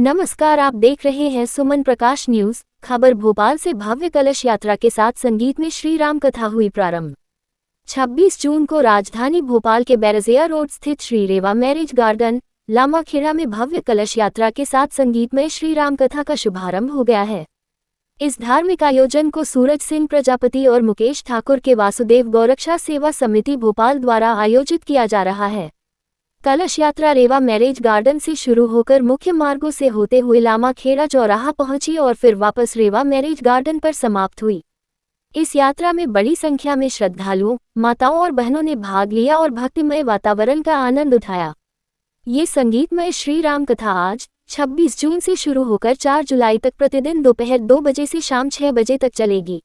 नमस्कार, आप देख रहे हैं सुमन प्रकाश न्यूज। खबर भोपाल से भव्य कलश यात्रा के साथ संगीत में श्री राम कथा हुई प्रारंभ। 26 जून को राजधानी भोपाल के बैरसिया रोड स्थित श्री रेवा मैरिज गार्डन लामाखेड़ा में भव्य कलश यात्रा के साथ संगीत में श्री राम कथा का शुभारंभ हो गया है। इस धार्मिक आयोजन को सूरज सिंह प्रजापति और मुकेश ठाकुर के वासुदेव गौरक्षा सेवा समिति भोपाल द्वारा आयोजित किया जा रहा है। कलश यात्रा रेवा मैरिज गार्डन से शुरू होकर मुख्य मार्गों से होते हुए लामाखेड़ा चौराहा पहुंची और फिर वापस रेवा मैरिज गार्डन पर समाप्त हुई। इस यात्रा में बड़ी संख्या में श्रद्धालुओं, माताओं और बहनों ने भाग लिया और भक्तिमय वातावरण का आनंद उठाया। ये संगीतमय श्री राम कथा आज 26 जून से शुरू होकर 4 जुलाई तक प्रतिदिन दोपहर 2 बजे से शाम 6 बजे तक चलेगी।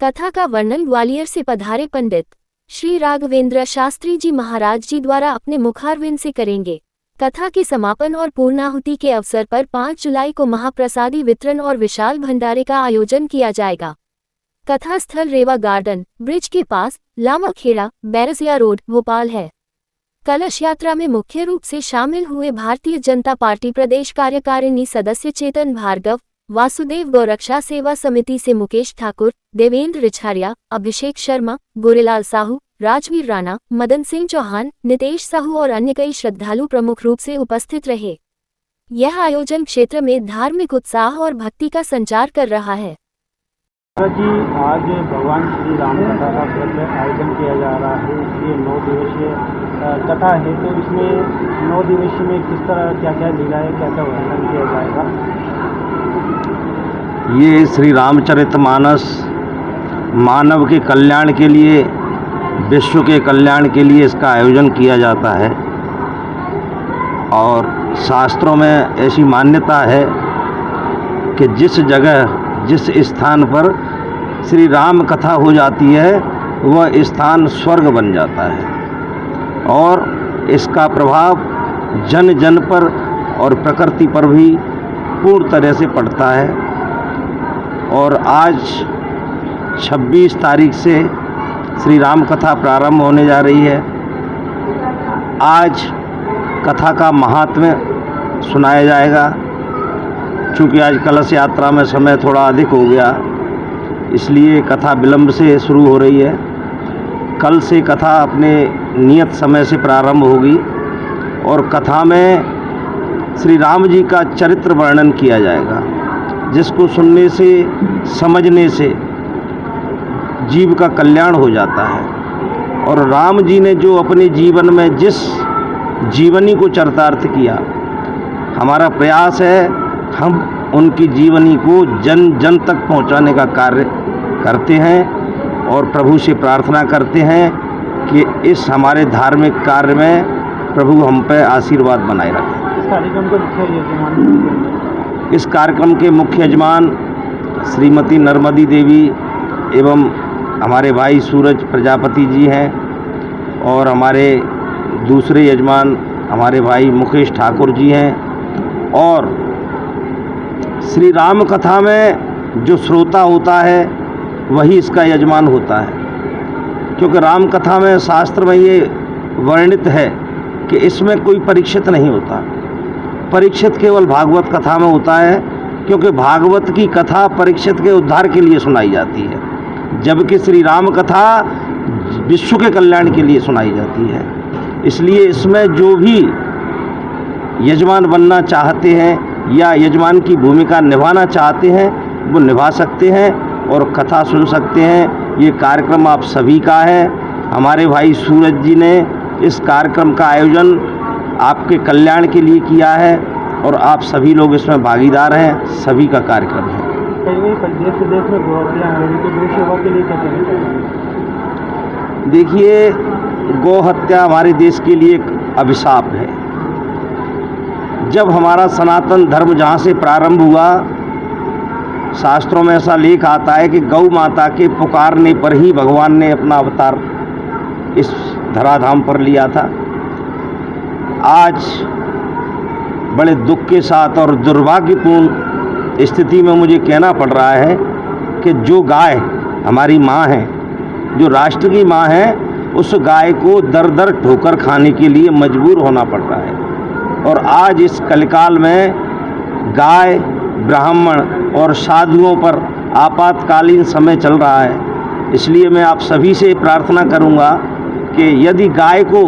कथा का वर्णन ग्वालियर से पधारे पंडित श्री राघवेंद्र शास्त्री जी महाराज जी द्वारा अपने मुखारविंद से करेंगे। कथा के समापन और पूर्णाहुति के अवसर पर 5 जुलाई को महाप्रसादी वितरण और विशाल भंडारे का आयोजन किया जाएगा। कथा स्थल रेवा गार्डन ब्रिज के पास लामाखेड़ा बैरसिया रोड भोपाल है। कलश यात्रा में मुख्य रूप से शामिल हुए भारतीय जनता पार्टी प्रदेश कार्यकारिणी सदस्य चेतन भार्गव, वासुदेव गौरक्षा सेवा समिति से मुकेश ठाकुर, देवेंद्र रिछारिया, अभिषेक शर्मा, गोरेलाल साहू, राजवीर राणा, मदन सिंह चौहान, नितेश साहू और अन्य कई श्रद्धालु प्रमुख रूप से उपस्थित रहे। यह आयोजन क्षेत्र में धार्मिक उत्साह और भक्ति का संचार कर रहा है। जी, आज भगवान श्री राम कथा का भव्य आयोजन किया जा रहा है। ये 9 दिवसीय कथा है, तो इसमें 9 दिवसीय में किस तरह क्या क्या लीला है, क्या क्या वर्णन किया जाएगा? ये श्री रामचरितमानस मानव के कल्याण के लिए, विश्व के कल्याण के लिए इसका आयोजन किया जाता है। और शास्त्रों में ऐसी मान्यता है कि जिस जगह, जिस स्थान पर श्री राम कथा हो जाती है वह स्थान स्वर्ग बन जाता है और इसका प्रभाव जन जन पर और प्रकृति पर भी पूर्ण तरह से पड़ता है। और आज 26 तारीख से श्री राम कथा प्रारंभ होने जा रही है। आज कथा का महात्म्य सुनाया जाएगा। चूँकि आज कलश यात्रा में समय थोड़ा अधिक हो गया, इसलिए कथा विलंब से शुरू हो रही है। कल से कथा अपने नियत समय से प्रारंभ होगी और कथा में श्री राम जी का चरित्र वर्णन किया जाएगा, जिसको सुनने से, समझने से जीव का कल्याण हो जाता है। और राम जी ने जो अपने जीवन में जिस जीवनी को चरितार्थ किया, हमारा प्रयास है हम उनकी जीवनी को जन जन तक पहुंचाने का कार्य करते हैं और प्रभु से प्रार्थना करते हैं कि इस हमारे धार्मिक कार्य में प्रभु हम पर आशीर्वाद बनाए रखें। इस कार्यक्रम के मुख्य यजमान श्रीमती नर्मदी देवी एवं हमारे भाई सूरज प्रजापति जी हैं और हमारे दूसरे यजमान हमारे भाई मुकेश ठाकुर जी हैं। और श्री राम कथा में जो श्रोता होता है वही इसका यजमान होता है, क्योंकि राम कथा में शास्त्र में ये वर्णित है कि इसमें कोई परीक्षित नहीं होता। परीक्षित केवल भागवत कथा में होता है, क्योंकि भागवत की कथा परीक्षित के उद्धार के लिए सुनाई जाती है, जबकि श्री राम कथा विश्व के कल्याण के लिए सुनाई जाती है। इसलिए इसमें जो भी यजमान बनना चाहते हैं या यजमान की भूमिका निभाना चाहते हैं वो निभा सकते हैं और कथा सुन सकते हैं। ये कार्यक्रम आप सभी का है। हमारे भाई सूरज जी ने इस कार्यक्रम का आयोजन आपके कल्याण के लिए किया है और आप सभी लोग इसमें भागीदार हैं। सभी का कार्यक्रम है। देश विदेश में गौ सेवा के लिए क्या कहना चाहिए? देखिए, गौ हत्या हमारे देश के लिए एक अभिशाप है। जब हमारा सनातन धर्म जहाँ से प्रारंभ हुआ, शास्त्रों में ऐसा लेख आता है कि गौ माता के पुकारने पर ही भगवान ने अपना अवतार इस धराधाम पर लिया था। आज बड़े दुख के साथ और दुर्भाग्यपूर्ण स्थिति में मुझे कहना पड़ रहा है कि जो गाय हमारी माँ है, जो राष्ट्र की माँ है, उस गाय को दर दर ठोकर खाने के लिए मजबूर होना पड़ रहा है। और आज इस कलिकाल में गाय, ब्राह्मण और साधुओं पर आपातकालीन समय चल रहा है। इसलिए मैं आप सभी से प्रार्थना करूंगा कि यदि गाय को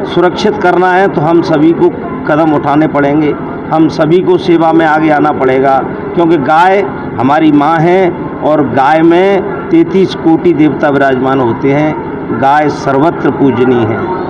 सुरक्षित करना है तो हम सभी को कदम उठाने पड़ेंगे, हम सभी को सेवा में आगे आना पड़ेगा, क्योंकि गाय हमारी माँ है और गाय में 33 कोटि देवता विराजमान होते हैं। गाय सर्वत्र पूजनीय है।